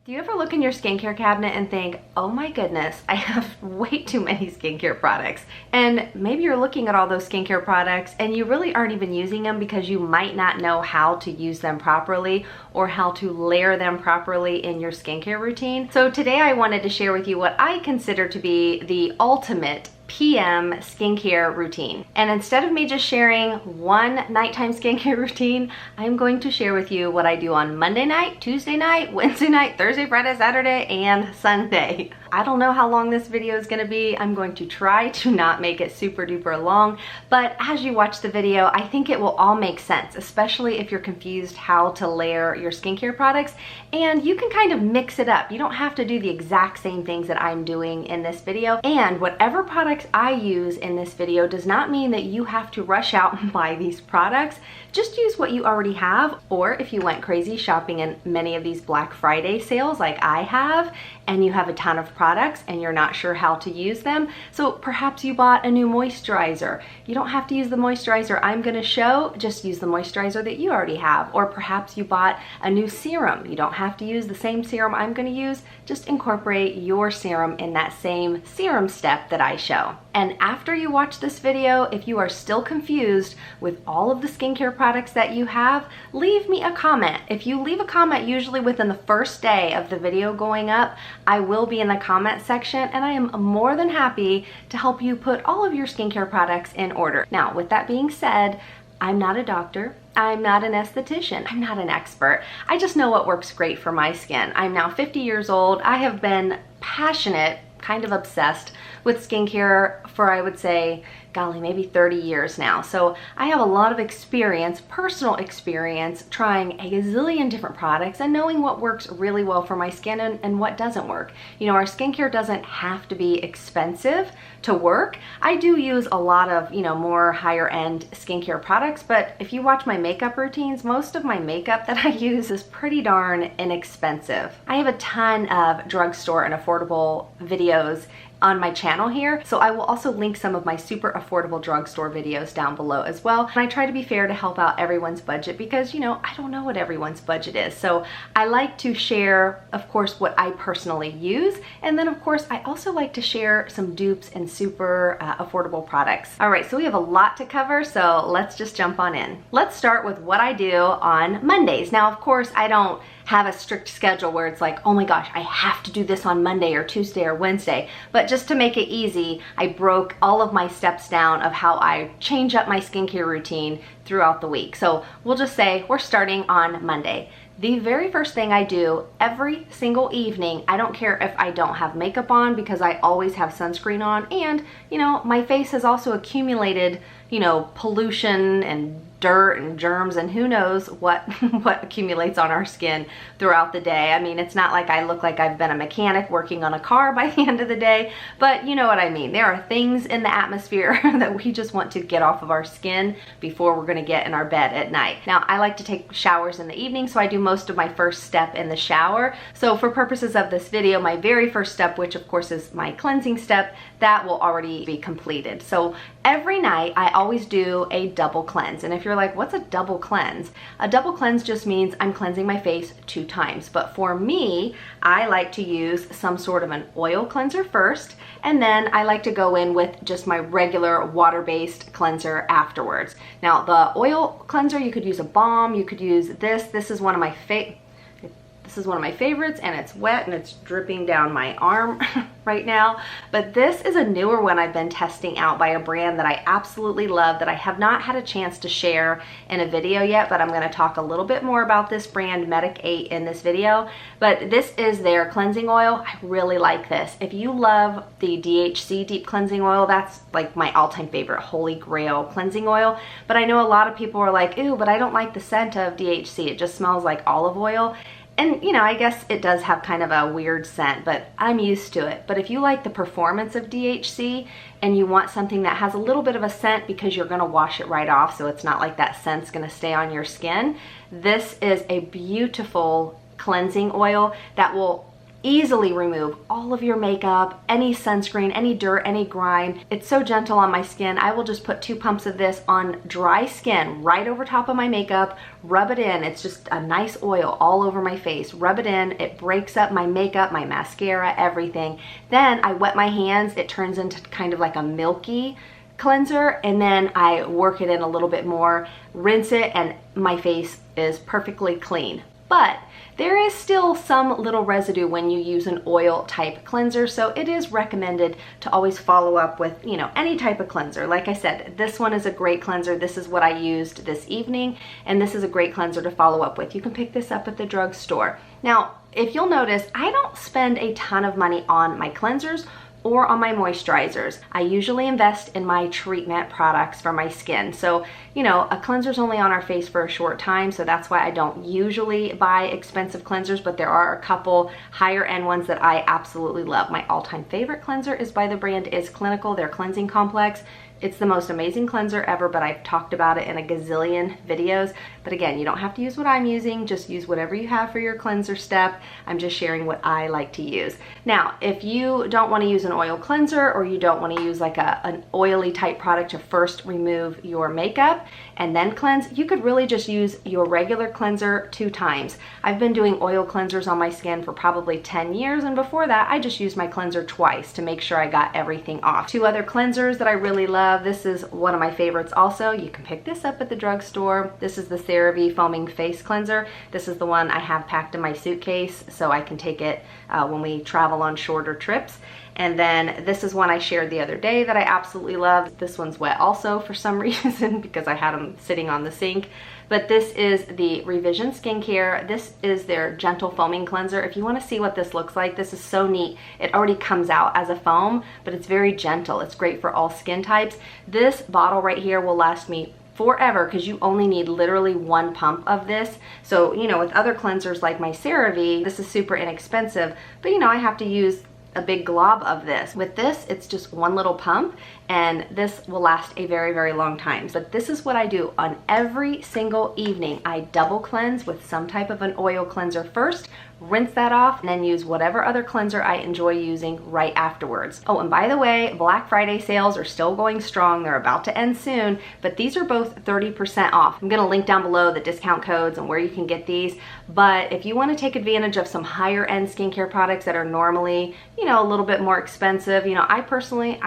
Do you ever look in your skincare cabinet and think, oh my goodness, I have way too many skincare products? And maybe you're looking at all those skincare products and you really aren't even using them because you might not know how to use them properly or how to layer them properly in your skincare routine. So today I wanted to share with you what I consider to be the ultimate PM skincare routine. And instead of me just sharing one nighttime skincare routine, I'm going to share with you what I do on Monday night, Tuesday night, Wednesday night, Thursday, Friday, Saturday, and Sunday. I don't know how long this video is gonna be. I'm going to try to not make it super duper long, but as you watch the video, I think it will all make sense, especially if you're confused how to layer your skincare products, and you can kind of mix it up. You don't have to do the exact same things that I'm doing in this video, and whatever products I use in this video does not mean that you have to rush out and buy these products. Just use what you already have, or if you went crazy shopping in many of these Black Friday sales like I have, and you have a ton of products and you're not sure how to use them, so perhaps you bought a new moisturizer. You don't have to use the moisturizer I'm gonna show, just use the moisturizer that you already have. Or perhaps you bought a new serum. You don't have to use the same serum I'm gonna use, just incorporate your serum in that same serum step that I show. And after you watch this video, if you are still confused with all of the skincare products that you have, leave me a comment. If you leave a comment usually within the first day of the video going up, I will be in the comment section and I am more than happy to help you put all of your skincare products in order. Now, with that being said, I'm not a doctor. I'm not an esthetician. I'm not an expert. I just know what works great for my skin. I'm now 50 years old. I have been passionate, kind of obsessed with skincare for, I would say, golly, maybe 30 years now. So I have a lot of experience, personal experience, trying a gazillion different products and knowing what works really well for my skin and what doesn't work. You know, our skincare doesn't have to be expensive to work. I do use a lot of, more higher end skincare products, but if you watch my makeup routines, most of my makeup that I use is pretty darn inexpensive. I have a ton of drugstore and affordable videos on my channel here, so I will also link some of my super affordable drugstore videos down below as well. And I try to be fair to help out everyone's budget because, I don't know what everyone's budget is. So I like to share, of course, what I personally use. And then, of course, I also like to share some dupes and super affordable products. All right, so we have a lot to cover, so let's just jump on in. Let's start with what I do on Mondays. Now, of course, I don't have a strict schedule where it's like, oh my gosh, I have to do this on Monday or Tuesday or Wednesday. But just to make it easy, I broke all of my steps down of how I change up my skincare routine throughout the week. So we'll just say we're starting on Monday. The very first thing I do every single evening, I don't care if I don't have makeup on because I always have sunscreen on, and my face has also accumulated pollution and dirt and germs and who knows what accumulates on our skin throughout the day. I mean, it's not like I look like I've been a mechanic working on a car by the end of the day, but you know what I mean. There are things in the atmosphere that we just want to get off of our skin before we're gonna get in our bed at night. Now, I like to take showers in the evening, so I do most of my first step in the shower. So for purposes of this video, my very first step, which of course is my cleansing step, that will already be completed. So every night I always do a double cleanse. And if you're like, what's a double cleanse? A double cleanse just means I'm cleansing my face 2 times. But for me, I like to use some sort of an oil cleanser first, and then I like to go in with just my regular water-based cleanser afterwards. Now, the oil cleanser, you could use a balm, you could use this. This is one of my favorites, and it's wet and it's dripping down my arm right now. But this is a newer one I've been testing out by a brand that I absolutely love that I have not had a chance to share in a video yet, but I'm going to talk a little bit more about this brand, Medic 8, in this video. But this is their cleansing oil. I really like this. If you love the DHC deep cleansing oil, that's like my all-time favorite holy grail cleansing oil. But I know a lot of people are like, ew, but I don't like the scent of DHC. It just smells like olive oil. And I guess it does have kind of a weird scent, but I'm used to it. But if you like the performance of DHC and you want something that has a little bit of a scent because you're gonna wash it right off, so it's not like that scent's gonna stay on your skin, this is a beautiful cleansing oil that will easily remove all of your makeup, any sunscreen, any dirt, any grime. It's so gentle on my skin. I will just put 2 pumps of this on dry skin right over top of my makeup, rub it in. It's just a nice oil all over my face. Rub it in. It breaks up my makeup, my mascara, everything. Then I wet my hands. It turns into kind of like a milky cleanser, and then I work it in a little bit more, rinse it, and my face is perfectly clean. But there is still some little residue when you use an oil type cleanser, so it is recommended to always follow up with, you know, any type of cleanser. Like I said, this one is a great cleanser. This is what I used this evening, and this is a great cleanser to follow up with. You can pick this up at the drugstore. Now, if you'll notice, I don't spend a ton of money on my cleansers or on my moisturizers. I usually invest in my treatment products for my skin. So, you know, a cleanser's only on our face for a short time, so that's why I don't usually buy expensive cleansers, but there are a couple higher end ones that I absolutely love. My all-time favorite cleanser is by the brand Is Clinical, their cleansing complex. It's the most amazing cleanser ever, but I've talked about it in a gazillion videos. But again, you don't have to use what I'm using, just use whatever you have for your cleanser step. I'm just sharing what I like to use. Now, if you don't want to use an oil cleanser, or you don't want to use like an oily type product to first remove your makeup and then cleanse, you could really just use your regular cleanser 2 times. I've been doing oil cleansers on my skin for probably 10 years, and before that, I just used my cleanser twice to make sure I got everything off. 2 other cleansers that I really love. This is one of my favorites also. You can pick this up at the drugstore. This is the CeraVe Foaming Face Cleanser. This is the one I have packed in my suitcase so I can take it when we travel on shorter trips. And then this is one I shared the other day that I absolutely love. This one's wet also for some reason because I had them sitting on the sink. But this is the Revision Skincare. This is their Gentle Foaming Cleanser. If you want to see what this looks like, this is so neat. It already comes out as a foam, but it's very gentle. It's great for all skin types. This bottle right here will last me forever because you only need literally 1 pump of this. So, you know, with other cleansers like my CeraVe, this is super inexpensive, but you know, I have to use a big glob of this. With this, it's just 1 little pump, and this will last a very, very long time. But this is what I do on every single evening. I double cleanse with some type of an oil cleanser first, rinse that off, and then use whatever other cleanser I enjoy using right afterwards. Oh, and by the way, Black Friday sales are still going strong. They're about to end soon, but these are both 30% off. I'm gonna link down below the discount codes and where you can get these. But if you wanna take advantage of some higher end skincare products that are normally, you know, a little bit more expensive, you know, I personally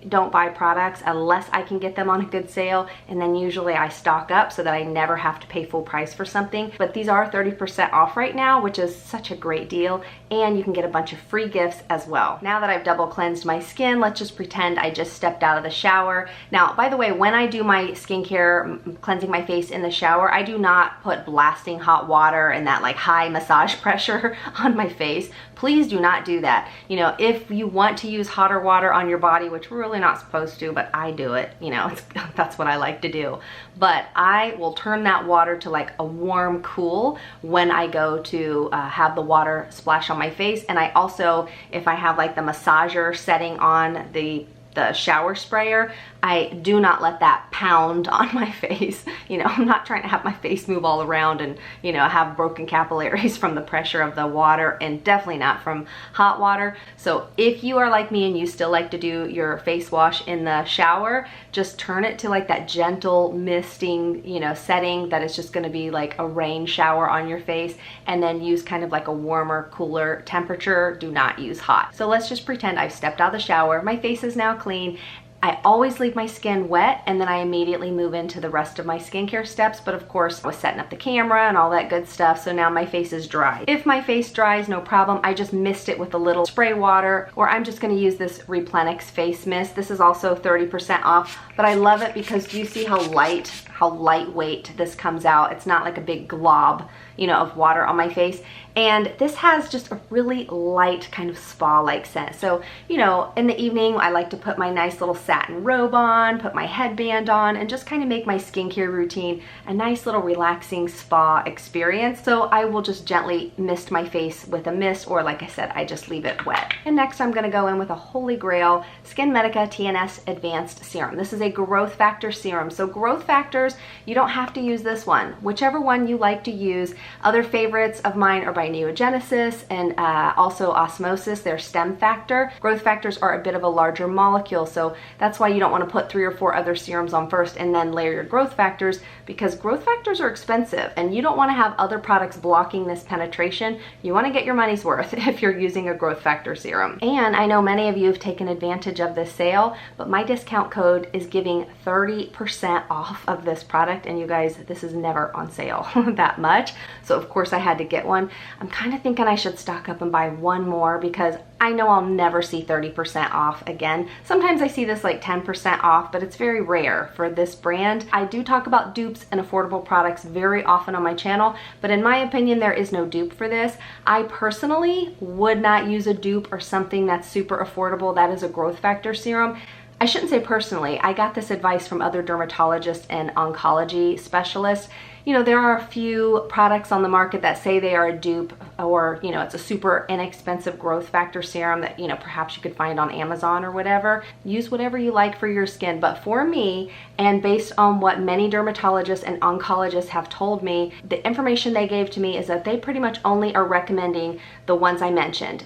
don't buy products unless I can get them on a good sale, and then usually I stock up so that I never have to pay full price for something. But these are 30% off right now, which is such a great deal, and you can get a bunch of free gifts as well. Now that I've double cleansed my skin, let's just pretend I just stepped out of the shower. Now, by the way, when I do my skincare, cleansing my face in the shower, I do not put blasting hot water and that like high massage pressure on my face. Please do not do that. You know, if you want to use hotter water on your body, which we're really not supposed to, but I do it, you know, that's what I like to do. But I will turn that water to like a warm cool when I go to have the water splash on my face. And I also, if I have like the massager setting on the shower sprayer, I do not let that pound on my face. You know, I'm not trying to have my face move all around and, you know, have broken capillaries from the pressure of the water, and definitely not from hot water. So if you are like me and you still like to do your face wash in the shower, just turn it to like that gentle misting, you know, setting that is just gonna be like a rain shower on your face, and then use kind of like a warmer, cooler temperature. Do not use hot. So let's just pretend I've stepped out of the shower. My face is now clean. I always leave my skin wet, and then I immediately move into the rest of my skincare steps. But of course, I was setting up the camera and all that good stuff, so now my face is dry. If my face dries, no problem. I just mist it with a little spray water, or I'm just gonna use this Replenix face mist. This is also 30% off, but I love it because do you see how lightweight this comes out? It's not like a big glob, you know, of water on my face. And this has just a really light kind of spa-like scent. So, you know, in the evening, I like to put my nice little satin robe on, put my headband on, and just kind of make my skincare routine a nice little relaxing spa experience. So I will just gently mist my face with a mist, or like I said, I just leave it wet. And next I'm gonna go in with a Holy Grail Skin Medica TNS Advanced Serum. This is a growth factor serum. So growth factors, you don't have to use this one. Whichever one you like to use, Other favorites of mine are by Neogenesis and also Osmosis, their stem factor. Growth factors are a bit of a larger molecule, so that's why you don't want to put 3 or 4 other serums on first and then layer your growth factors, because growth factors are expensive and you don't want to have other products blocking this penetration. You want to get your money's worth if you're using a growth factor serum. And I know many of you have taken advantage of this sale, but my discount code is giving 30% off of this product, and you guys, this is never on sale that much, so of course I had to get one. I'm kind of thinking I should stock up and buy one more because I know I'll never see 30% off again. Sometimes I see this like 10% off, but it's very rare for this brand. I do talk about dupes and affordable products very often on my channel, but in my opinion, there is no dupe for this. I personally would not use a dupe or something that's super affordable. That is a growth factor serum. I shouldn't say personally. I got this advice from other dermatologists and oncology specialists. You know, there are a few products on the market that say they are a dupe, or, you know, it's a super inexpensive growth factor serum that, you know, perhaps you could find on Amazon or whatever. Use whatever you like for your skin. But for me, and based on what many dermatologists and oncologists have told me, the information they gave to me is that they pretty much only are recommending the ones I mentioned.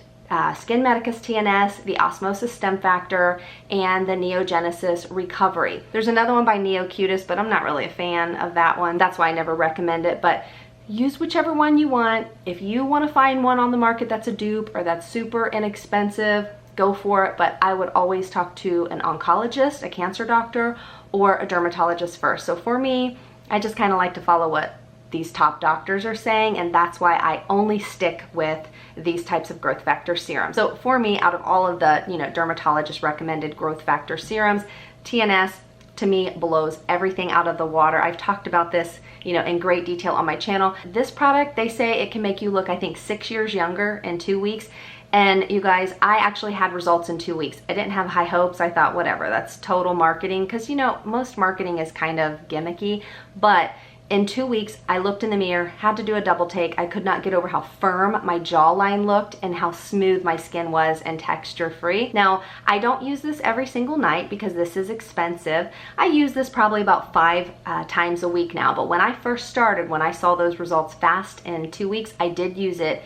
Skin Medicus TNS, the Osmosis Stem Factor, and the Neogenesis Recovery. There's another one by NeoCutis, but I'm not really a fan of that one. That's why I never recommend it, but use whichever one you want. If you want to find one on the market that's a dupe or that's super inexpensive, go for it, but I would always talk to an oncologist, a cancer doctor, or a dermatologist first. So for me, I just kind of like to follow what these top doctors are saying, and that's why I only stick with these types of growth factor serums. So for me, out of all of the, you know, dermatologist recommended growth factor serums, TNS to me blows everything out of the water. I've talked about this, you know, in great detail on my channel. This product, they say it can make you look, I think, 6 years younger in 2 weeks. And you guys, I actually had results in 2 weeks. I didn't have high hopes. I thought, whatever, that's total marketing, because, you know, most marketing is kind of gimmicky. But in 2 weeks, I looked in the mirror, had to do a double take. I could not get over how firm my jawline looked and how smooth my skin was and texture free. Now, I don't use this every single night because this is expensive. I use this probably about 5 times a week now. But when I first started, when I saw those results fast in 2 weeks, I did use it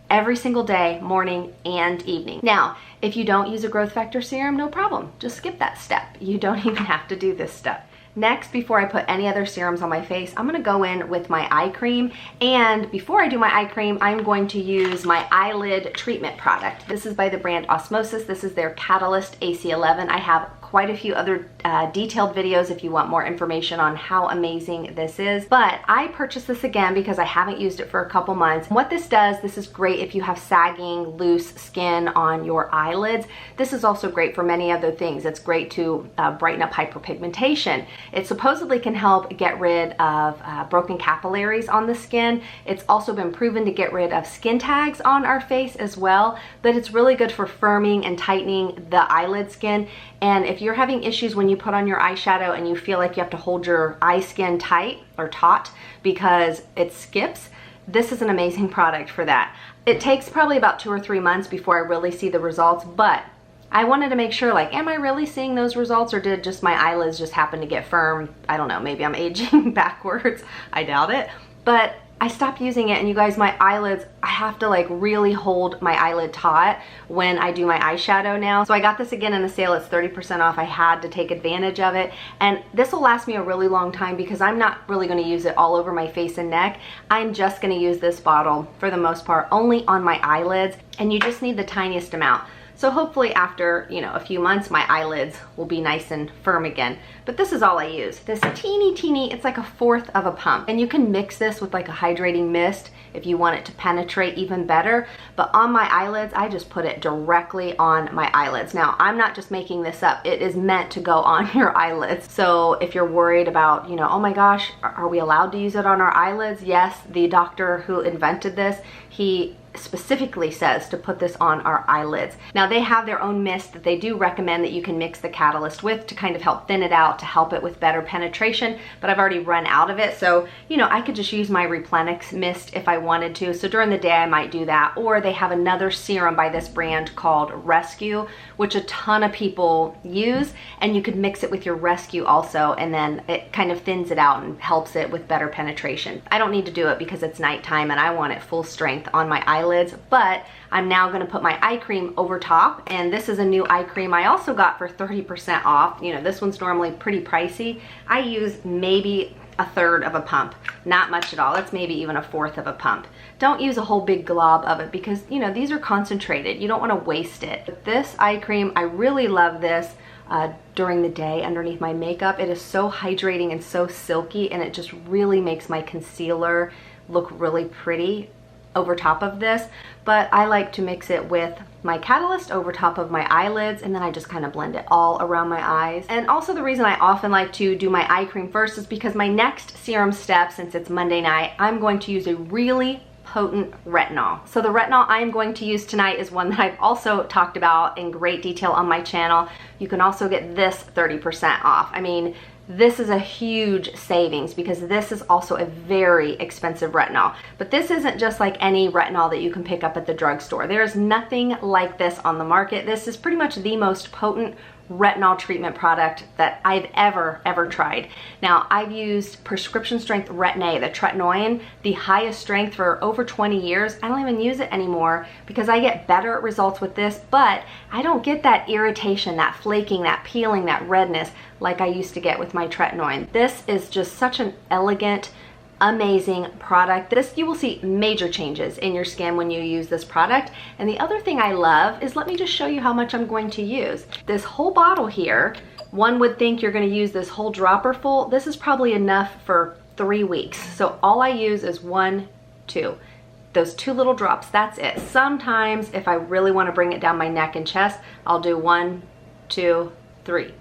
every single day, morning and evening. Now, if you don't use a growth factor serum, no problem. Just skip that step. You don't even have to do this step. Next, before I put any other serums on my face, I'm gonna go in with my eye cream. And before I do my eye cream, I'm going to use my eyelid treatment product. This is by the brand Osmosis. This is their Catalyst AC11. I have quite a few other detailed videos if you want more information on how amazing this is. But I purchased this again because I haven't used it for a couple months. What this does, this is great if you have sagging, loose skin on your eyelids. This is also great for many other things. It's great to brighten up hyperpigmentation. It supposedly can help get rid of broken capillaries on the skin. It's also been proven to get rid of skin tags on our face as well, but it's really good for firming and tightening the eyelid skin. And if you're having issues when you put on your eyeshadow and you feel like you have to hold your eye skin tight or taut because it skips, this is an amazing product for that. It takes probably about 2 or 3 months before I really see the results, but I wanted to make sure, like, am I really seeing those results, or did just my eyelids just happen to get firm? I don't know, maybe I'm aging backwards. I doubt it. But I stopped using it, and you guys, my eyelids, I have to like really hold my eyelid taut when I do my eyeshadow now. So I got this again in the sale. It's 30% off. I had to take advantage of it. And this will last me a really long time because I'm not really going to use it all over my face and neck. I'm just going to use this bottle for the most part only on my eyelids, and you just need the tiniest amount. So hopefully after, you know, a few months, my eyelids will be nice and firm again. But this is all I use. This teeny, it's like 1/4 of a pump. And you can mix this with like a hydrating mist if you want it to penetrate even better. But on my eyelids, I just put it directly on my eyelids. Now, I'm not just making this up. It is meant to go on your eyelids. So if you're worried about, you know, oh my gosh, are we allowed to use it on our eyelids? Yes, the doctor who invented this, he specifically says to put this on our eyelids. Now they have their own mist that they do recommend that you can mix the catalyst with to kind of help thin it out, to help it with better penetration, but I've already run out of it. So, you know, I could just use my Replenics mist if I wanted to. So during the day I might do that. Or they have another serum by this brand called Rescue, which a ton of people use, and you could mix it with your Rescue also, and then it kind of thins it out and helps it with better penetration. I don't need to do it because it's nighttime and I want it full strength on my eyelids, but I'm now going to put my eye cream over top, and this is a new eye cream I also got for 30% off. You know, this one's normally pretty pricey. I use maybe a third of a pump, not much at all. It's maybe even a fourth of a pump. Don't use a whole big glob of it because, you know, these are concentrated. You don't want to waste it. But this eye cream, I really love this during the day underneath my makeup. It is so hydrating and so silky, and it just really makes my concealer look really pretty over top of this. But I like to mix it with my catalyst over top of my eyelids, and then I just kind of blend it all around my eyes. And also the reason I often like to do my eye cream first is because my next serum step, since it's Monday night, I'm going to use a really potent retinol. So the retinol I'm going to use tonight is one that I've also talked about in great detail on my channel. You can also get this 30% off. I mean, this is a huge savings because this is also a very expensive retinol. But this isn't just like any retinol that you can pick up at the drugstore. There's nothing like this on the market. This is pretty much the most potent retinol treatment product that I've ever tried. Now, I've used prescription strength Retin-A, the tretinoin, the highest strength, for over 20 years. I don't even use it anymore because I get better results with this, but I don't get that irritation, that flaking, that peeling, that redness like I used to get with my tretinoin. This is just such an elegant, amazing product. This, you will see major changes in your skin when you use this product. And the other thing I love is, let me just show you how much I'm going to use. This whole bottle here, one would think you're going to use this whole dropper full. This is probably enough for 3 weeks. So all I use is 1, 2. Those 2 little drops, that's it. Sometimes if I really want to bring it down my neck and chest, I'll do 1, 2, 3.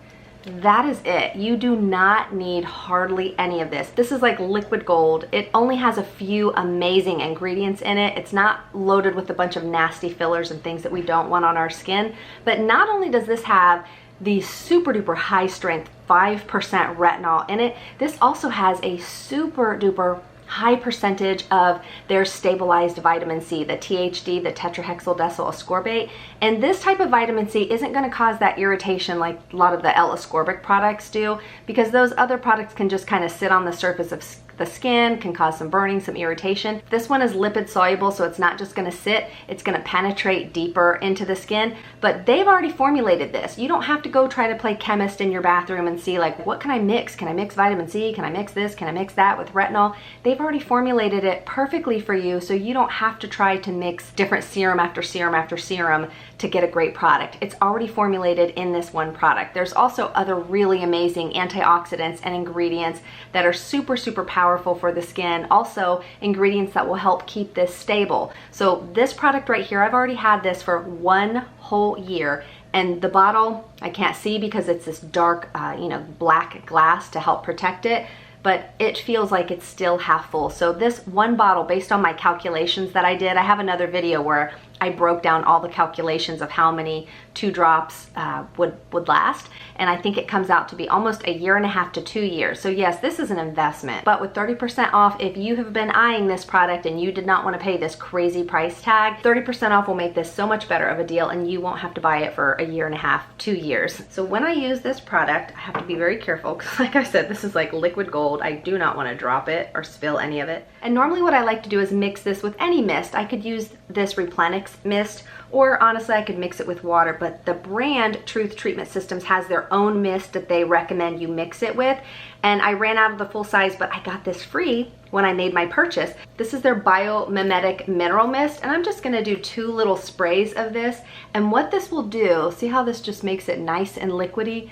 That is it. You do not need hardly any of this. This is like liquid gold. It only has a few amazing ingredients in it. It's not loaded with a bunch of nasty fillers and things that we don't want on our skin. But not only does this have the super duper high strength 5% retinol in it, this also has a super duper high percentage of their stabilized vitamin C, the THD, the tetrahexyldecyl ascorbate. And this type of vitamin C isn't going to cause that irritation like a lot of the L-ascorbic products do, because those other products can just kind of sit on the surface of the skin, can cause some burning, some irritation. This one is lipid soluble, so it's not just going to sit, it's going to penetrate deeper into the skin. But they've already formulated this. You don't have to go try to play chemist in your bathroom and see like, what can I mix? Can I mix vitamin C? Can I mix this? Can I mix that with retinol? They've already formulated it perfectly for you, so you don't have to try to mix different serum after serum after serum to get a great product. It's already formulated in this one product. There's also other really amazing antioxidants and ingredients that are super powerful for the skin. Also ingredients that will help keep this stable. So this product right here, I've already had this for 1 whole year, and the bottle I can't see because it's this dark black glass to help protect it, but it feels like it's still half full. So this one bottle, based on my calculations that I did, I have another video where I broke down all the calculations of how many 2 drops would last, and I think it comes out to be almost 1.5 to 2 years. So yes, this is an investment, but with 30% off, if you have been eyeing this product and you did not want to pay this crazy price tag, 30% off will make this so much better of a deal, and you won't have to buy it for 1.5, 2 years. So when I use this product, I have to be very careful because, like I said, this is like liquid gold. I do not want to drop it or spill any of it. And normally what I like to do is mix this with any mist. I could use this Replenics mist, or honestly I could mix it with water, but the brand Truth Treatment Systems has their own mist that they recommend you mix it with, and I ran out of the full size, but I got this free when I made my purchase. This is their Biomimetic Mineral Mist, and I'm just gonna do 2 little sprays of this, and what this will do, see how this just makes it nice and liquidy?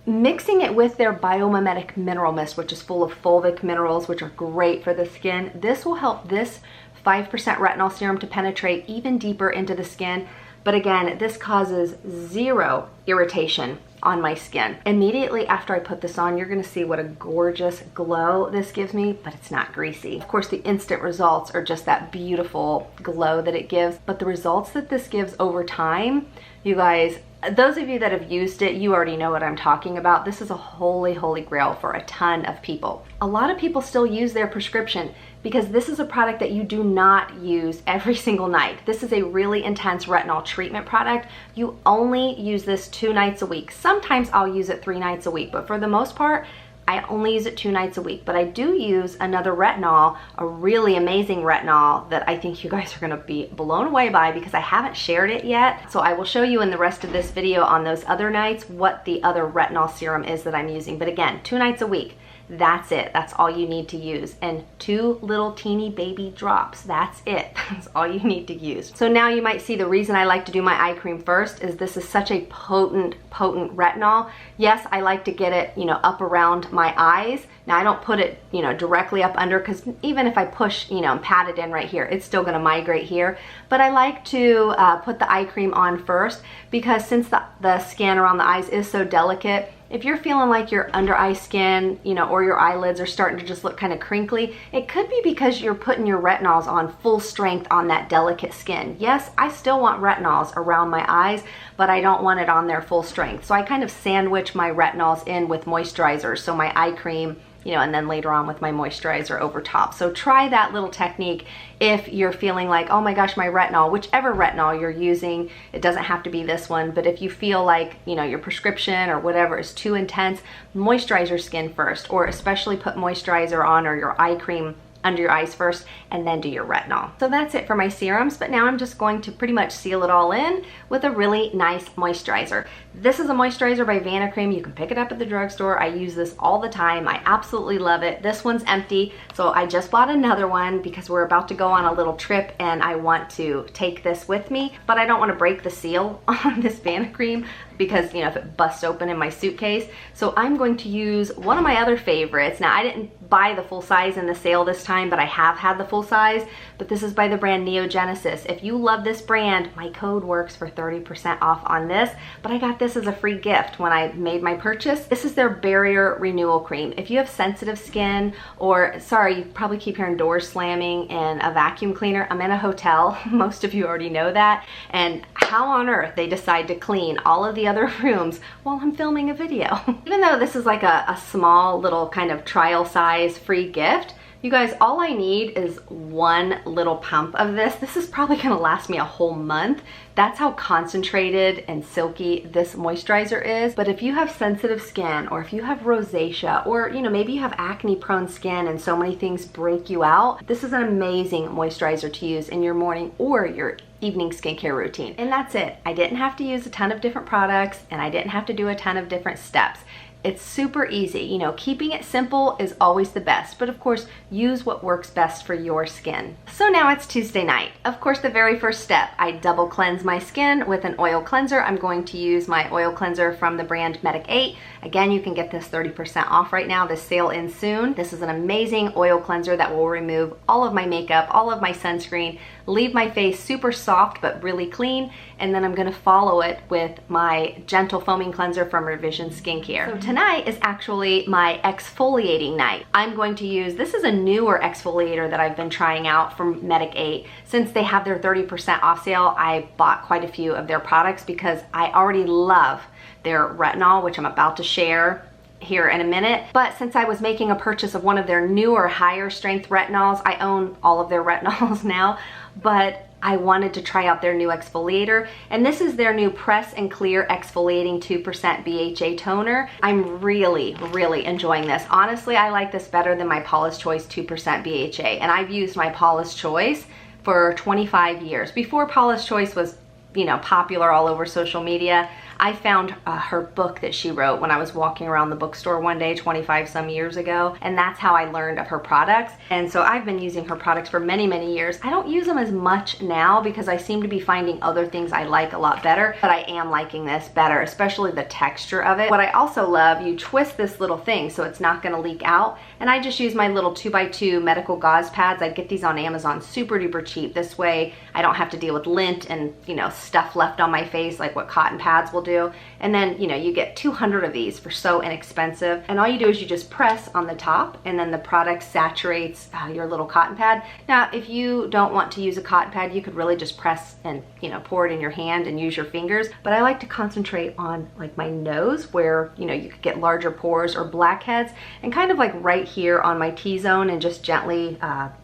Mixing it with their Biomimetic Mineral Mist, which is full of fulvic minerals, which are great for the skin, this will help this 5% retinol serum to penetrate even deeper into the skin. But again, this causes 0 irritation on my skin. Immediately after I put this on, you're gonna see what a gorgeous glow this gives me, but it's not greasy. Of course, the instant results are just that beautiful glow that it gives, but the results that this gives over time, you guys, those of you that have used it, you already know what I'm talking about. This is a holy, holy grail for a ton of people. A lot of people still use their prescription because this is a product that you do not use every single night. This is a really intense retinol treatment product. You only use this 2 nights a week. Sometimes I'll use it 3 nights a week, but for the most part, I only use it 2 nights a week. But I do use another retinol, a really amazing retinol that I think you guys are gonna be blown away by because I haven't shared it yet. So I will show you in the rest of this video on those other nights what the other retinol serum is that I'm using. But again, 2 nights a week. That's it. That's all you need to use. And 2 little teeny baby drops. That's it. That's all you need to use. So now you might see the reason I like to do my eye cream first is this is such a potent retinol. Yes, I like to get it, you know, up around my eyes. Now I don't put it, you know, directly up under because even if I push, you know, and pat it in right here, it's still gonna migrate here. But I like to put the eye cream on first because since the skin around the eyes is so delicate, if you're feeling like your under eye skin, you know, or your eyelids are starting to just look kind of crinkly, it could be because you're putting your retinols on full strength on that delicate skin. Yes, I still want retinols around my eyes, but I don't want it on there full strength. So I kind of sandwich my retinols in with moisturizer. So my eye cream, you know, and then later on with my moisturizer over top. So try that little technique if you're feeling like, oh my gosh, my retinol, whichever retinol you're using, it doesn't have to be this one, but if you feel like, you know, your prescription or whatever is too intense, moisturize your skin first, or especially put moisturizer on or your eye cream under your eyes first and then do your retinol. So that's it for my serums, but now I'm just going to pretty much seal it all in with a really nice moisturizer. This is a moisturizer by Vanicream. You can pick it up at the drugstore. I use this all the time. I absolutely love it. This one's empty, so I just bought another one because we're about to go on a little trip and I want to take this with me, but I don't want to break the seal on this Vanicream because, you know, if it busts open in my suitcase. So I'm going to use one of my other favorites. Now, I didn't buy the full size in the sale this time, but I have had the full size, but this is by the brand Neogenesis. If you love this brand, my code works for 30% off on this, but I got this as a free gift when I made my purchase. This is their Barrier Renewal Cream. If you have sensitive skin, or sorry, you probably keep hearing doors slamming and a vacuum cleaner. I'm in a hotel, most of you already know that, and how on earth they decide to clean all of the other rooms while I'm filming a video. Even though this is like a small little kind of trial size free gift, you guys, all I need is one little pump of this. This is probably gonna last me a whole month. That's how concentrated and silky this moisturizer is. But if you have sensitive skin, or if you have rosacea, or you know, maybe you have acne prone skin and so many things break you out, this is an amazing moisturizer to use in your morning or your evening skincare routine. And that's it. I didn't have to use a ton of different products and I didn't have to do a ton of different steps. It's super easy. You know, keeping it simple is always the best, but of course, use what works best for your skin. So now it's Tuesday night. Of course, the very first step, I double cleanse my skin with an oil cleanser. I'm going to use my oil cleanser from the brand Medic 8. Again, you can get this 30% off right now. This sale ends soon. This is an amazing oil cleanser that will remove all of my makeup, all of my sunscreen, leave my face super soft but really clean, and then I'm gonna follow it with my gentle foaming cleanser from Revision Skincare. So tonight is actually my exfoliating night. I'm going to use, this is a newer exfoliator that I've been trying out from Medic 8. Since they have their 30% off sale, I bought quite a few of their products because I already love their retinol, which I'm about to share here in a minute. But since I was making a purchase of one of their newer higher strength retinols, I own all of their retinols now, but I wanted to try out their new exfoliator, and this is their new Press and Clear Exfoliating 2% BHA Toner. I'm really enjoying this. Honestly, I like this better than my Paula's Choice 2% BHA, and I've used my Paula's Choice for 25 years. Before Paula's Choice was, you know, popular all over social media, I found her book that she wrote when I was walking around the bookstore one day 25 some years ago, and that's how I learned of her products. And so I've been using her products for many years. I don't use them as much now because I seem to be finding other things I like a lot better, but I am liking this better, especially the texture of it. What I also love, you twist this little thing so it's not gonna leak out, and I just use my little 2x2 medical gauze pads. I get these on Amazon super duper cheap. This way I don't have to deal with lint and, you know, stuff left on my face like what cotton pads will do. And then, you know, you get 200 of these for so inexpensive. And all you do is you just press on the top, and then the product saturates your little cotton pad. Now, if you don't want to use a cotton pad, you could really just press and, you know, pour it in your hand and use your fingers. But I like to concentrate on like my nose, where, you know, you could get larger pores or blackheads, and kind of like right here on my T-zone, and just gently,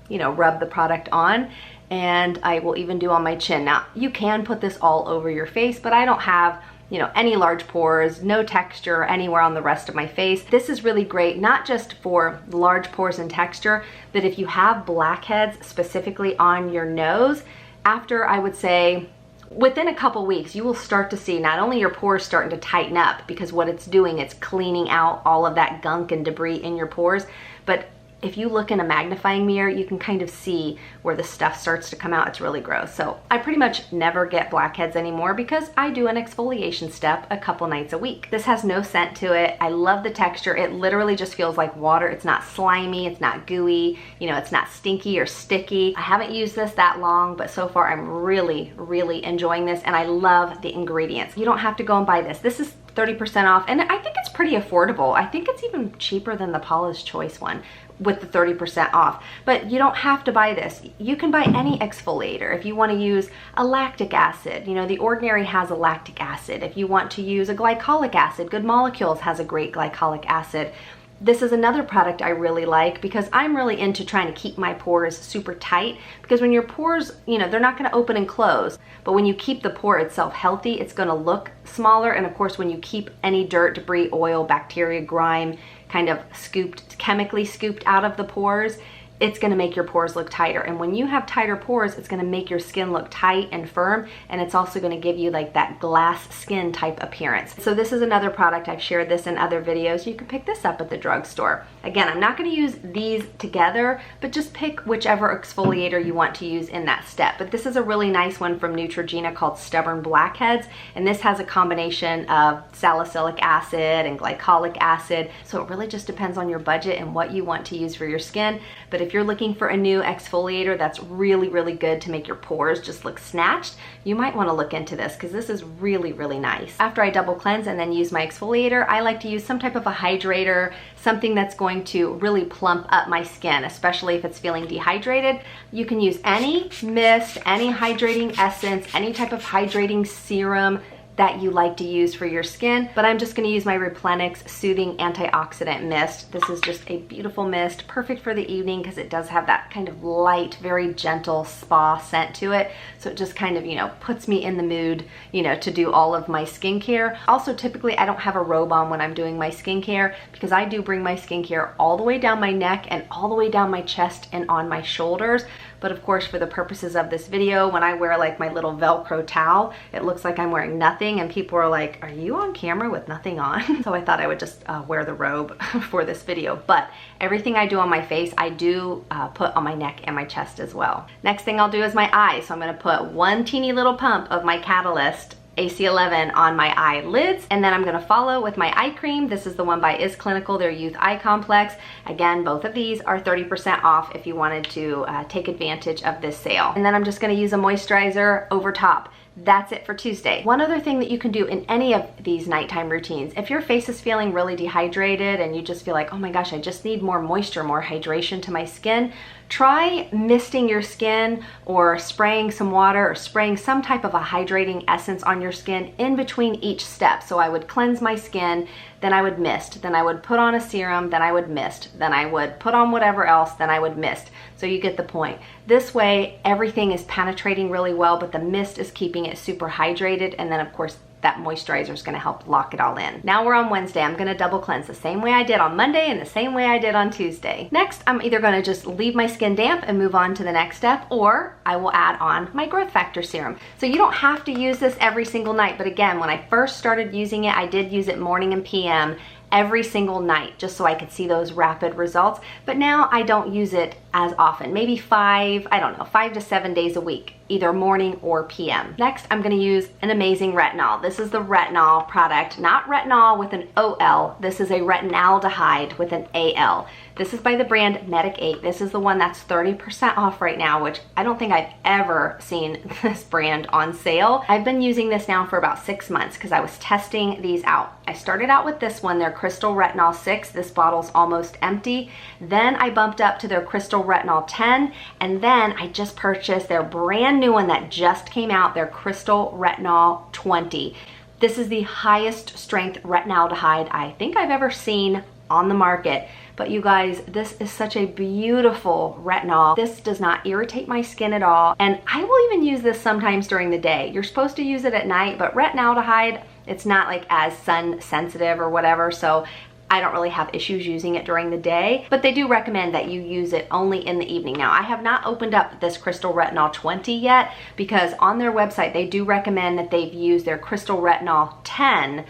you know, rub the product on. And I will even do on my chin. Now, you can put this all over your face, but I don't have, you know, any large pores, no texture anywhere on the rest of my face. This is really great, not just for large pores and texture, but if you have blackheads specifically on your nose, after, I would say, within a couple weeks, you will start to see not only your pores starting to tighten up, because what it's doing, it's cleaning out all of that gunk and debris in your pores, but if you look in a magnifying mirror, you can kind of see where the stuff starts to come out. It's really gross. So I pretty much never get blackheads anymore because I do an exfoliation step a couple nights a week. This has no scent to it. I love the texture. It literally just feels like water. It's not slimy, it's not gooey, you know, it's not stinky or sticky. I haven't used this that long, but so far I'm really, really enjoying this, and I love the ingredients. You don't have to go and buy this. This is 30% off, and I think it's pretty affordable. I think it's even cheaper than the Paula's Choice one with the 30% off. But you don't have to buy this. You can buy any exfoliator. If you want to use a lactic acid, you know, The Ordinary has a lactic acid. If you want to use a glycolic acid, Good Molecules has a great glycolic acid. This is another product I really like because I'm really into trying to keep my pores super tight, because when your pores, you know, they're not going to open and close, but when you keep the pore itself healthy, it's going to look smaller. And of course, when you keep any dirt, debris, oil, bacteria, grime kind of scooped, chemically scooped out of the pores, it's going to make your pores look tighter. And when you have tighter pores, it's going to make your skin look tight and firm, and it's also going to give you like that glass skin type appearance. So this is another product. I've shared this in other videos. You can pick this up at the drugstore. Again, I'm not going to use these together, but just pick whichever exfoliator you want to use in that step. But this is a really nice one from Neutrogena called Stubborn Blackheads, and this has a combination of salicylic acid and glycolic acid. So it really just depends on your budget and what you want to use for your skin. But if you're looking for a new exfoliator that's really, really good to make your pores just look snatched, you might want to look into this, because this is really, really nice. After I double cleanse and then use my exfoliator, I like to use some type of a hydrator, something that's going to really plump up my skin, especially if it's feeling dehydrated. You can use any mist, any hydrating essence, any type of hydrating serum that you like to use for your skin, but I'm just going to use my Replenix Soothing Antioxidant Mist. This is just a beautiful mist, perfect for the evening because it does have that kind of light, very gentle spa scent to it. So it just kind of, you know, puts me in the mood, you know, to do all of my skincare. Also, typically I don't have a robe on when I'm doing my skincare, because I do bring my skincare all the way down my neck and all the way down my chest and on my shoulders. But of course, for the purposes of this video, when I wear like my little Velcro towel, it looks like I'm wearing nothing, and people are like, are you on camera with nothing on? So I thought I would just wear the robe for this video. But everything I do on my face, I do put on my neck and my chest as well. Next thing I'll do is my eyes. So I'm gonna put one teeny little pump of my Catalyst AC11 on my eyelids, and then I'm going to follow with my eye cream. This is the one by Is Clinical, their Youth Eye Complex. Again, both of these are 30% off if you wanted to take advantage of this sale. And then I'm just going to use a moisturizer over top. That's it for Tuesday. One other thing that you can do in any of these nighttime routines, if your face is feeling really dehydrated and you just feel like, oh my gosh, I just need more moisture, more hydration to my skin, try misting your skin or spraying some water or spraying some type of a hydrating essence on your skin in between each step. So I would cleanse my skin, then I would mist, then I would put on a serum, then I would mist, then I would put on whatever else, then I would mist. So you get the point. This way, everything is penetrating really well, but the mist is keeping it super hydrated, and then of course, that moisturizer is going to help lock it all in. Now we're on Wednesday. I'm going to double cleanse the same way I did on Monday and the same way I did on Tuesday. Next, I'm either going to just leave my skin damp and move on to the next step, or I will add on my growth factor serum. So you don't have to use this every single night, but again, when I first started using it, I did use it morning and PM every single night just so I could see those rapid results. But now I don't use it as often, maybe 5 to 7 days a week, either morning or PM. Next, I'm gonna use an amazing retinol. This is the retinol product, not retinol with an OL. This is a retinaldehyde with an AL. This is by the brand Medic 8. This is the one that's 30% off right now, which I don't think I've ever seen this brand on sale. I've been using this now for about 6 months because I was testing these out. I started out with this one, their Crystal Retinol 6. This bottle's almost empty. Then I bumped up to their Crystal Retinol 10, and then I just purchased their brand new one that just came out, their Crystal Retinol 20. This is the highest strength retinaldehyde I think I've ever seen on the market. But you guys, this is such a beautiful retinol. This does not irritate my skin at all. And I will even use this sometimes during the day. You're supposed to use it at night, but retinaldehyde, it's not like as sun sensitive or whatever. So I don't really have issues using it during the day, but they do recommend that you use it only in the evening. Now, I have not opened up this Crystal Retinol 20 yet because on their website, they do recommend that they've used their Crystal Retinol 10,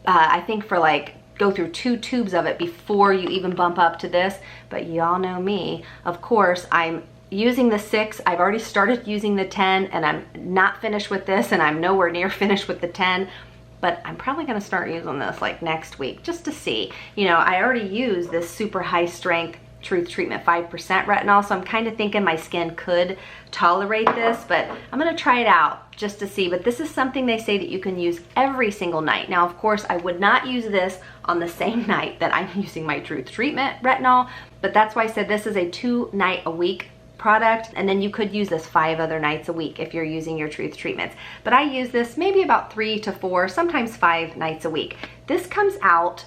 I think for like, go through 2 tubes of it before you even bump up to this. But y'all know me, of course, I'm using the 6. I've already started using the 10 and I'm not finished with this and I'm nowhere near finished with the 10. But I'm probably gonna start using this like next week just to see. You know, I already use this super high strength Truth Treatment 5% retinol, so I'm kind of thinking my skin could tolerate this, but I'm gonna try it out just to see. But this is something they say that you can use every single night. Now, of course, I would not use this on the same night that I'm using my Truth Treatment retinol, but that's why I said this is a 2-night-a-week product, and then you could use this 5 other nights a week if you're using your Truth treatments. But I use this maybe about 3 to 4, sometimes 5 nights a week. This comes out,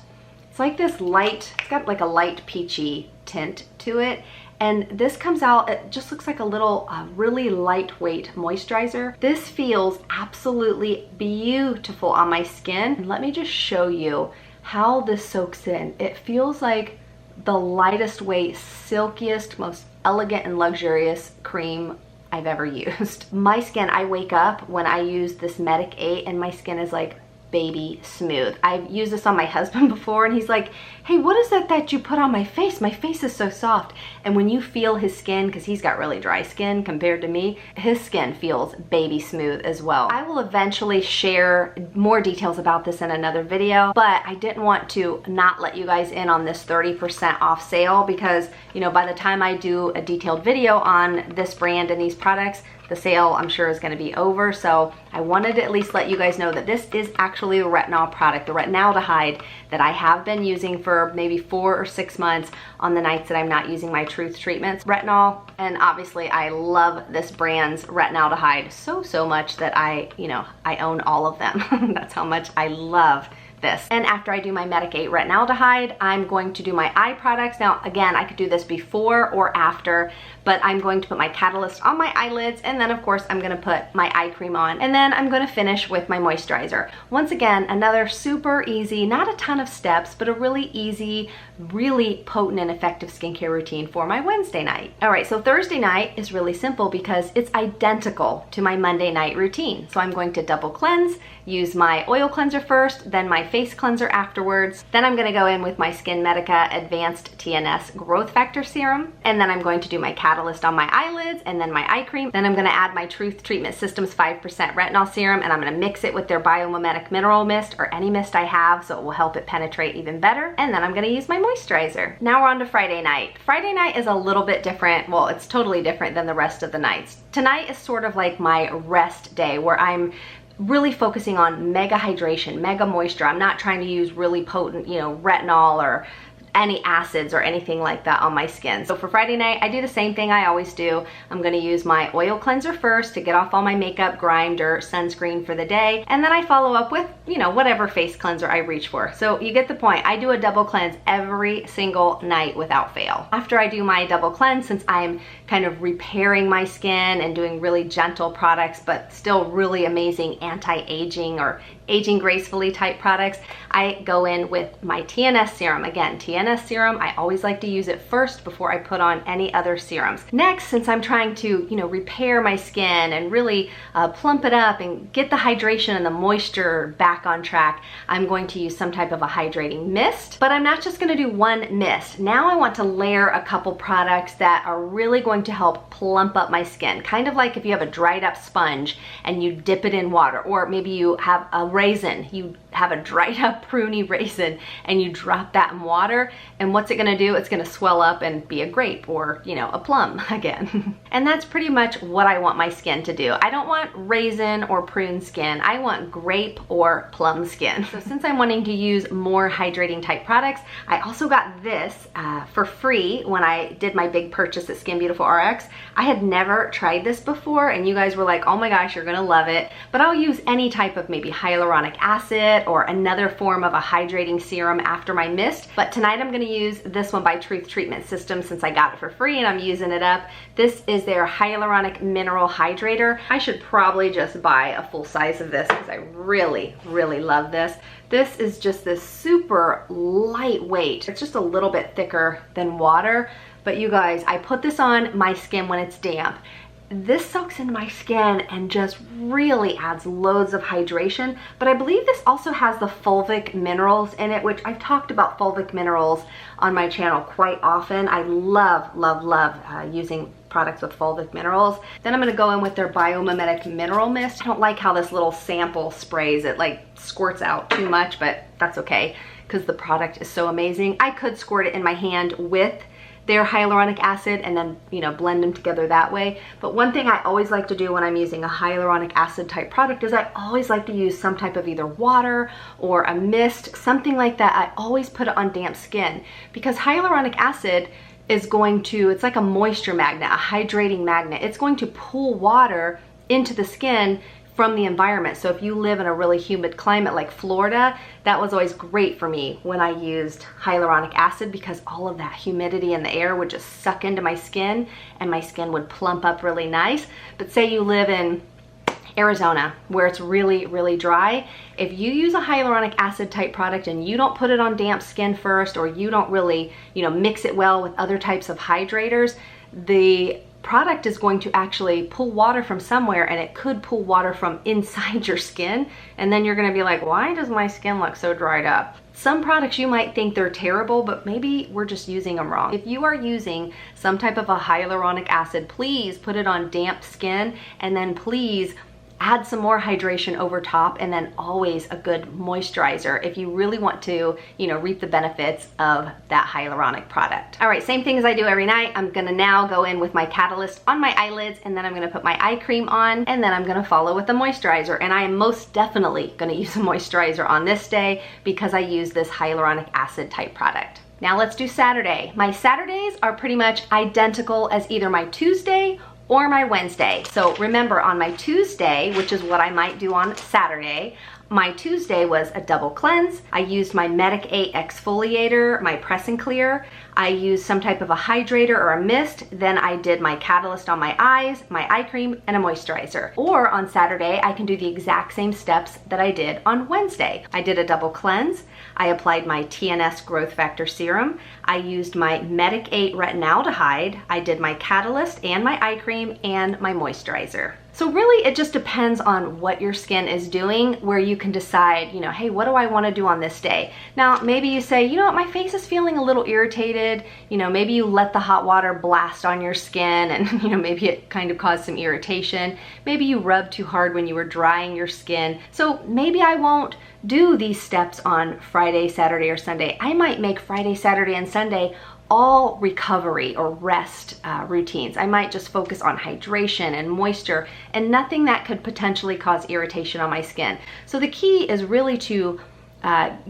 it's like this light, it's got like a light peachy tint to it. And this comes out, it just looks like a little really lightweight moisturizer. This feels absolutely beautiful on my skin. And let me just show you how this soaks in. It feels like the lightest weight, silkiest, most elegant and luxurious cream I've ever used. My skin, I wake up when I use this Medic 8 and my skin is like baby smooth. I've used this on my husband before and he's like, hey, what is that you put on my face? My face is so soft. And when you feel his skin, because he's got really dry skin compared to me, his skin feels baby smooth as well. I will eventually share more details about this in another video, but I didn't want to not let you guys in on this 30% off sale because, you know, by the time I do a detailed video on this brand and these products, the sale I'm sure is going to be over. So I wanted to at least let you guys know that this is actually a retinol product, the retinaldehyde that I have been using for maybe 4 or 6 months on the nights that I'm not using my Truth treatments. Retinol, and obviously I love this brand's retinaldehyde so much that I own all of them. That's how much I love this. And after I do my Medic 8 retinaldehyde, I'm going to do my eye products. Now, again, I could do this before or after, but I'm going to put my Catalyst on my eyelids, and then of course I'm gonna put my eye cream on, and then I'm gonna finish with my moisturizer. Once again, another super easy, not a ton of steps, but a really easy, really potent and effective skincare routine for my Wednesday night. All right, so Thursday night is really simple because it's identical to my Monday night routine. So I'm going to double cleanse, use my oil cleanser first, then my face cleanser afterwards. Then I'm gonna go in with my Skin Medica Advanced TNS Growth Factor Serum, and then I'm going to do my Catalyst on my eyelids, and then my eye cream. Then I'm gonna add my Truth Treatment Systems 5% Retinol Serum, and I'm gonna mix it with their Biomimetic Mineral Mist, or any mist I have, so it will help it penetrate even better. And then I'm gonna use my moisturizer. Now we're on to Friday night. Friday night is a little bit different. Well, it's totally different than the rest of the nights. Tonight is sort of like my rest day where I'm really focusing on mega hydration, mega moisture. I'm not trying to use really potent, retinol or any acids or anything like that on my skin. So for Friday night, I do the same thing I always do. I'm gonna use my oil cleanser first to get off all my makeup, grime, dirt, sunscreen for the day. And then I follow up with, whatever face cleanser I reach for. So you get the point. I do a double cleanse every single night without fail. After I do my double cleanse, since I'm kind of repairing my skin and doing really gentle products, but still really amazing anti-aging or aging gracefully type products, I go in with my TNS serum. Again, TNS serum, I always like to use it first before I put on any other serums. Next, since I'm trying to, repair my skin and really plump it up and get the hydration and the moisture back on track, I'm going to use some type of a hydrating mist. But I'm not just gonna do one mist. Now I want to layer a couple products that are really going to help plump up my skin. Kind of like if you have a dried up sponge and you dip it in water, or maybe you have a raisin, you have a dried up pruny raisin and you drop that in water. and what's it gonna do? It's gonna swell up and be a grape or, you know, a plum again. And that's pretty much what I want my skin to do. I don't want raisin or prune skin. I want grape or plum skin. So since I'm wanting to use more hydrating type products, I also got this for free when I did my big purchase at Skin Beautiful RX. I had never tried this before, and you guys were like, oh my gosh, you're gonna love it. But I'll use any type of maybe hyaluronic acid or another form of a hydrating serum after my mist. But tonight I'm gonna use this one by Truth Treatment System since I got it for free and I'm using it up. This is their hyaluronic mineral hydrator. I should probably just buy a full size of this because I really, really love this. This is just this super lightweight. It's just a little bit thicker than water. But you guys, I put this on my skin when it's damp. This soaks into my skin and just really adds loads of hydration. But I believe this also has the fulvic minerals in it, which I've talked about fulvic minerals on my channel quite often. I love, love, love using products with fulvic minerals. Then I'm gonna go in with their Biomimetic Mineral Mist. I don't like how this little sample sprays. It like squirts out too much, but that's okay because the product is so amazing. I could squirt it in my hand with their hyaluronic acid and then, you know, blend them together that way. But one thing I always like to do when I'm using a hyaluronic acid type product is I always like to use some type of either water or a mist, something like that. I always put it on damp skin because hyaluronic acid is going to, it's like a moisture magnet, a hydrating magnet. It's going to pull water into the skin from the environment. So if you live in a really humid climate like Florida, that was always great for me when I used hyaluronic acid because all of that humidity in the air would just suck into my skin and my skin would plump up really nice. But say you live in Arizona where it's really, really dry, if you use a hyaluronic acid type product and you don't put it on damp skin first, or you don't really, you know, mix it well with other types of hydrators, the product is going to actually pull water from somewhere, and it could pull water from inside your skin, and then you're going to be like, why does my skin look so dried up? Some products you might think they're terrible, but maybe we're just using them wrong. If you are using some type of a hyaluronic acid, please put it on damp skin, and then please add some more hydration over top, and then always a good moisturizer if you really want to, you know, reap the benefits of that hyaluronic product. All right, same thing as I do every night. I'm gonna now go in with my catalyst on my eyelids, and then I'm gonna put my eye cream on, and then I'm gonna follow with the moisturizer. And I am most definitely gonna use a moisturizer on this day because I use this hyaluronic acid type product. Now let's do Saturday. My Saturdays are pretty much identical as either my Tuesday or my Wednesday. So remember, on my Tuesday, which is what I might do on Saturday, my Tuesday was a double cleanse. I used my Medic 8 exfoliator, my Press and Clear. I used some type of a hydrator or a mist. Then I did my catalyst on my eyes, my eye cream, and a moisturizer. Or on Saturday, I can do the exact same steps that I did on Wednesday. I did a double cleanse. I applied my TNS Growth Factor Serum. I used my Medic 8 retinaldehyde. I did my catalyst and my eye cream and my moisturizer. So really it just depends on what your skin is doing, where you can decide, you know, hey, what do I want to do on this day? Now, maybe you say, you know what, my face is feeling a little irritated. You know, maybe you let the hot water blast on your skin and, you know, maybe it kind of caused some irritation. Maybe you rubbed too hard when you were drying your skin. So maybe I won't do these steps on Friday, Saturday, or Sunday. I might make Friday, Saturday, and Sunday all recovery or rest routines. I might just focus on hydration and moisture and nothing that could potentially cause irritation on my skin. So the key is really to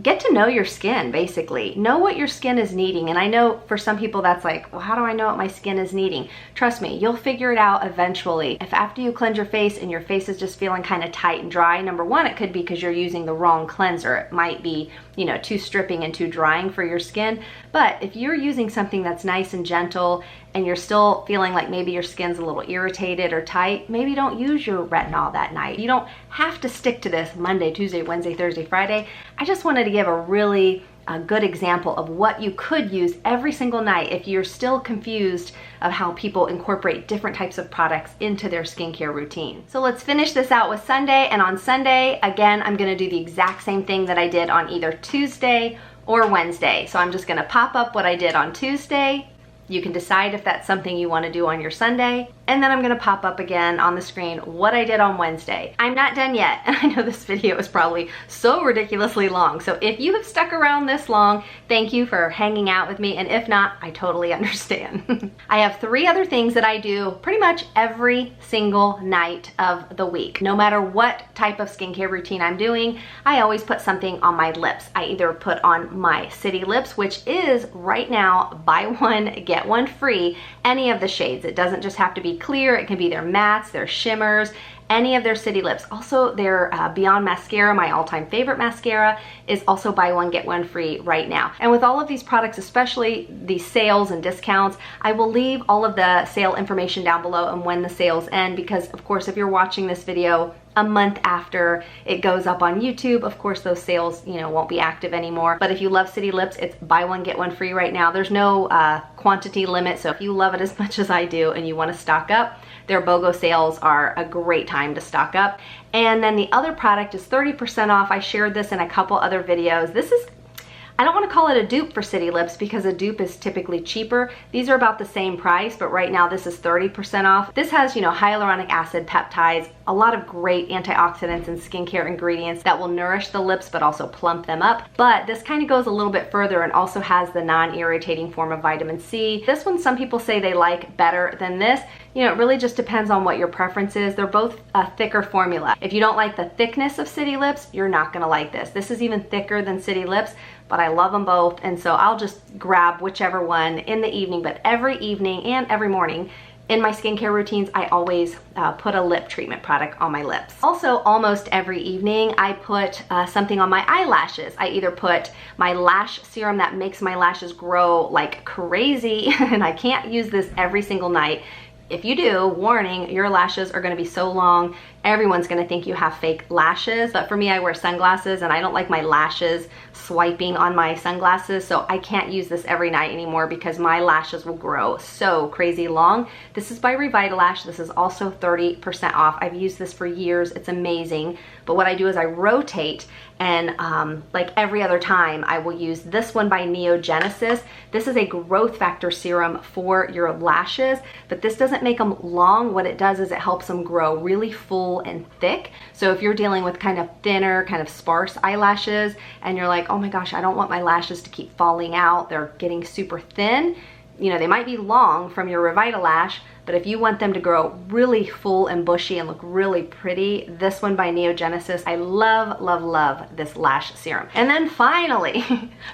get to know your skin, basically. Know what your skin is needing. And I know for some people that's like, well, how do I know what my skin is needing? Trust me, you'll figure it out eventually. If after you cleanse your face and your face is just feeling kind of tight and dry, number one, it could be because you're using the wrong cleanser. It might be, you know, too stripping and too drying for your skin. But if you're using something that's nice and gentle and you're still feeling like maybe your skin's a little irritated or tight, maybe don't use your retinol that night. You don't have to stick to this Monday, Tuesday, Wednesday, Thursday, Friday. I just wanted to give a really good example of what you could use every single night if you're still confused of how people incorporate different types of products into their skincare routine. So let's finish this out with Sunday. And on Sunday, again, I'm gonna do the exact same thing that I did on either Tuesday or Wednesday. So I'm just gonna pop up what I did on Tuesday. You can decide if that's something you want to do on your Sunday. and then I'm gonna pop up again on the screen what I did on Wednesday. I'm not done yet, and I know this video is probably so ridiculously long, so if you have stuck around this long, thank you for hanging out with me, and if not, I totally understand. I have 3 other things that I do pretty much every single night of the week. No matter what type of skincare routine I'm doing, I always put something on my lips. I either put on my City Lips, which is right now buy one, get one free, any of the shades. It doesn't just have to be clear, it can be their mattes, their shimmers, any of their City Lips. Also their Beyond Mascara, my all-time favorite mascara, is also buy one, get one free right now. And with all of these products, especially the sales and discounts, I will leave all of the sale information down below and when the sales end, because of course if you're watching this video a month after it goes up on YouTube, of course those sales, you know, won't be active anymore. But if you love City Lips, it's buy one, get one free right now. There's no quantity limit, so if you love it as much as I do and you want to stock up, their BOGO sales are a great time to stock up. And then the other product is 30% off. I shared this in a couple other videos. This is, I don't want to call it a dupe for City Lips because a dupe is typically cheaper. These are about the same price, but right now this is 30% off. This has, you know, hyaluronic acid, peptides, a lot of great antioxidants and skincare ingredients that will nourish the lips but also plump them up. But this kind of goes a little bit further and also has the non-irritating form of vitamin C. This one some people say they like better than this. You know, it really just depends on what your preference is. They're both a thicker formula. If you don't like the thickness of City Lips, you're not gonna like this. This is even thicker than City Lips, but I love them both, and so I'll just grab whichever one in the evening. But every evening and every morning in my skincare routines, I always put a lip treatment product on my lips. Also, almost every evening, I put something on my eyelashes. I either put my lash serum that makes my lashes grow like crazy, and I can't use this every single night. If you do, warning, your lashes are gonna be so long, everyone's gonna think you have fake lashes. But for me, I wear sunglasses and I don't like my lashes swiping on my sunglasses, so I can't use this every night anymore because my lashes will grow so crazy long. This is by Revitalash. This is also 30% off. I've used this for years. It's amazing. But what I do is I rotate, and like every other time, I will use this one by Neogenesis. This is a growth factor serum for your lashes, but this doesn't make them long. What it does is it helps them grow really full and thick. So if you're dealing with kind of thinner, kind of sparse eyelashes, and you're like, oh my gosh, I don't want my lashes to keep falling out, they're getting super thin, you know, they might be long from your Revitalash, but if you want them to grow really full and bushy and look really pretty, this one by Neogenesis, I love, love, love this lash serum. And then finally,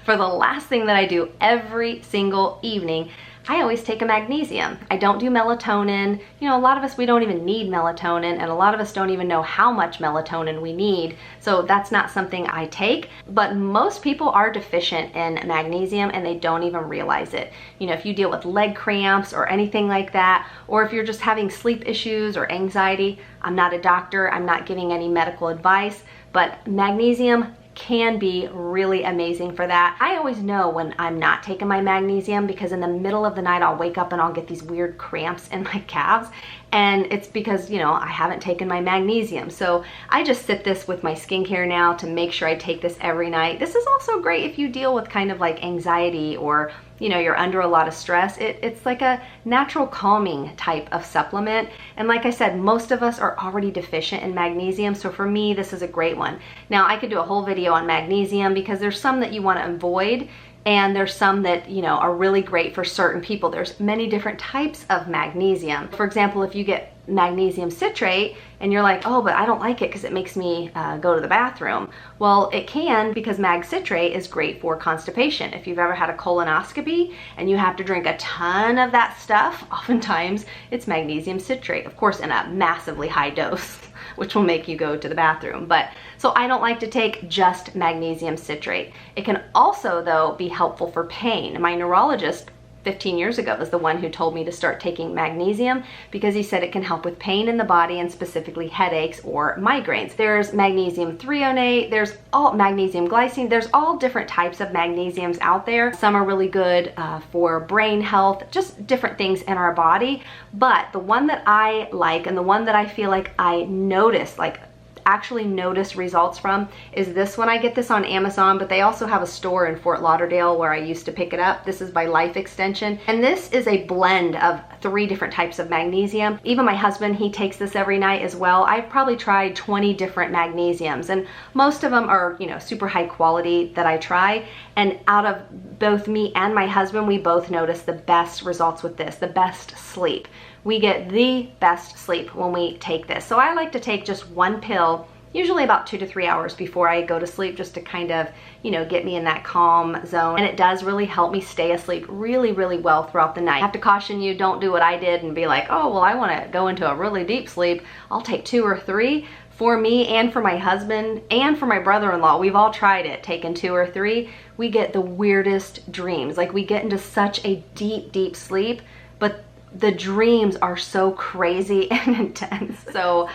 for the last thing that I do every single evening, I always take a magnesium. I don't do melatonin. You know, a lot of us, we don't even need melatonin, and a lot of us don't even know how much melatonin we need. So that's not something I take, but most people are deficient in magnesium and they don't even realize it. You know, if you deal with leg cramps or anything like that, or if you're just having sleep issues or anxiety, I'm not a doctor, I'm not giving any medical advice, but magnesium can be really amazing for that. I always know when I'm not taking my magnesium because in the middle of the night I'll wake up and I'll get these weird cramps in my calves, and it's because, you know, I haven't taken my magnesium. So I just sip this with my skincare now to make sure I take this every night. This is also great if you deal with kind of like anxiety or, you know, you're under a lot of stress. It's like a natural calming type of supplement. And like I said, most of us are already deficient in magnesium. So for me, this is a great one. Now I could do a whole video on magnesium because there's some that you want to avoid, and there's some that, you know, are really great for certain people. There's many different types of magnesium. For example, if you get magnesium citrate and you're like, oh, but I don't like it because it makes me go to the bathroom. Well, it can, because mag citrate is great for constipation. If you've ever had a colonoscopy and you have to drink a ton of that stuff, oftentimes it's magnesium citrate, of course in a massively high dose, which will make you go to the bathroom. But so I don't like to take just magnesium citrate. It can also, though, be helpful for pain. My neurologist 15 years ago was the one who told me to start taking magnesium because he said it can help with pain in the body and specifically headaches or migraines. There's magnesium threonate, there's all magnesium glycine, there's all different types of magnesiums out there. Some are really good for brain health, just different things in our body. But the one that I like and the one that I feel like I notice, like actually notice results from is this one. I get this on Amazon, but they also have a store in Fort Lauderdale where I used to pick it up. This is by Life Extension, and this is a blend of 3 different types of magnesium. Even my husband, he takes this every night as well. I've probably tried 20 different magnesiums, and most of them are, you know, super high quality that I try. And out of both me and my husband, we both notice the best results with this, the best sleep. We get the best sleep when we take this. So I like to take just 1 pill, usually about 2 to 3 hours before I go to sleep, just to kind of, you know, get me in that calm zone. And it does really help me stay asleep really, really well throughout the night. I have to caution you, don't do what I did and be like, oh, well, I want to go into a really deep sleep. I'll take 2 or 3. For me and for my husband and for my brother-in-law, we've all tried it, taken 2 or 3. We get the weirdest dreams. Like, we get into such a deep, deep sleep, but the dreams are so crazy and intense. So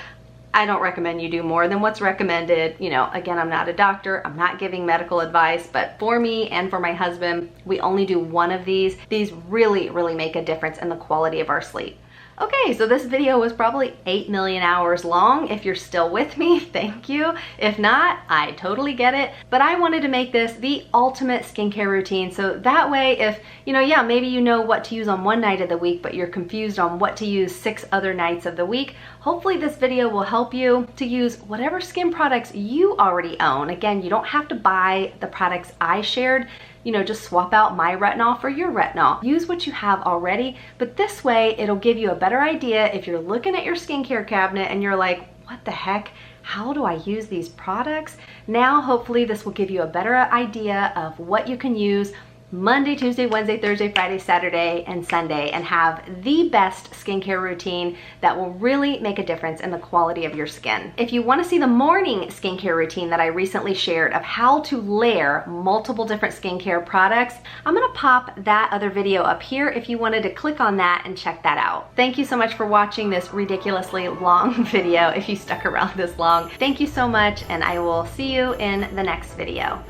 I don't recommend you do more than what's recommended. You know, again, I'm not a doctor, I'm not giving medical advice, but for me and for my husband, we only do 1 of these. These really, really make a difference in the quality of our sleep. Okay, so this video was probably 8 million hours long. If you're still with me, thank you. If not, I totally get it. But I wanted to make this the ultimate skincare routine. So that way, if, you know, yeah, maybe you know what to use on one night of the week, but you're confused on what to use 6 other nights of the week, hopefully this video will help you to use whatever skin products you already own. Again, you don't have to buy the products I shared. You know, just swap out my retinol for your retinol. Use what you have already, but this way it'll give you a better idea if you're looking at your skincare cabinet and you're like, what the heck? How do I use these products? Now, hopefully this will give you a better idea of what you can use Monday, Tuesday, Wednesday, Thursday, Friday, Saturday, and Sunday, and have the best skincare routine that will really make a difference in the quality of your skin. If you want to see the morning skincare routine that I recently shared of how to layer multiple different skincare products, I'm going to pop that other video up here if you wanted to click on that and check that out. Thank you so much for watching this ridiculously long video if you stuck around this long. Thank you so much, and I will see you in the next video.